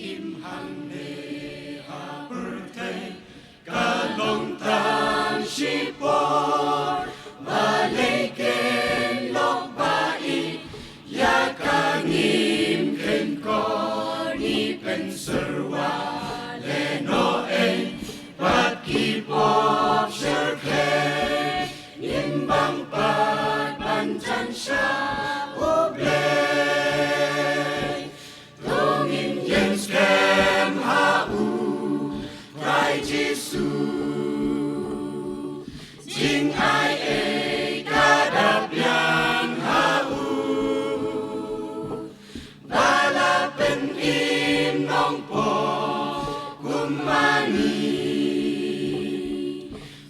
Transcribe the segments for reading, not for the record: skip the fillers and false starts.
im hằng nề hà birthday cả lòng tan ship por mà lấy kên lọc ba y ya cả nghiêm kên có ni pen serwa le no en bat ki pop sher khe nim bang pat ban chan sha Skem hau Trai Giêsu Jing ai e kadap yang hau Bala pen im nong po kumani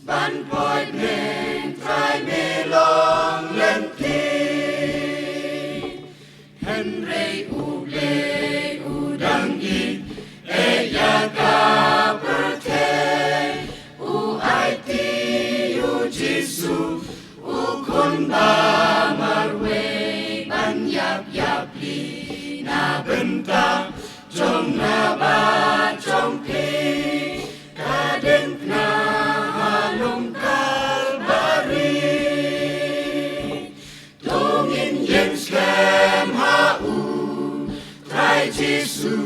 Ban poi pen trai me long len ti Henry Ublei Udang i Eya ka birthday U IT U Giêsu U kun ba marwe ban yap yap li na bynta jong na ba jong pi ka den na halong kalbari tongin yen skem ha u Trai Giêsu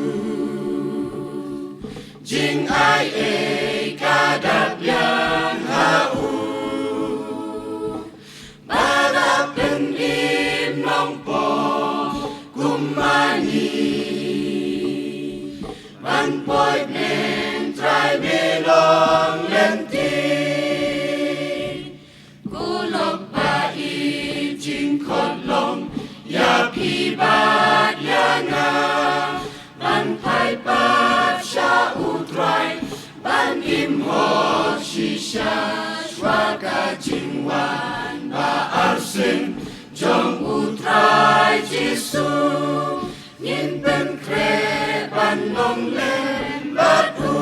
Jing ai e kadap yang hau Barapin im nong po kumani Ban poi men trai me long len ti Kulok ba i jingkhublei Ya pi bat ya nga Ban pai pat sha U Trai Ban im ho shisha Shwaka jingwan ba arsin Jong U Trai Giêsu Nhìn pynkhraw ban long lên bat u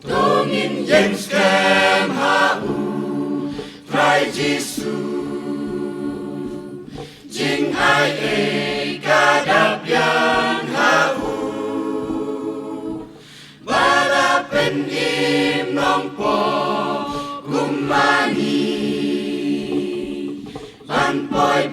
To nhìn yen skem ha u Trai Giêsu Jing ai e kadap yang hau Barapin im nong po kumani Ban poi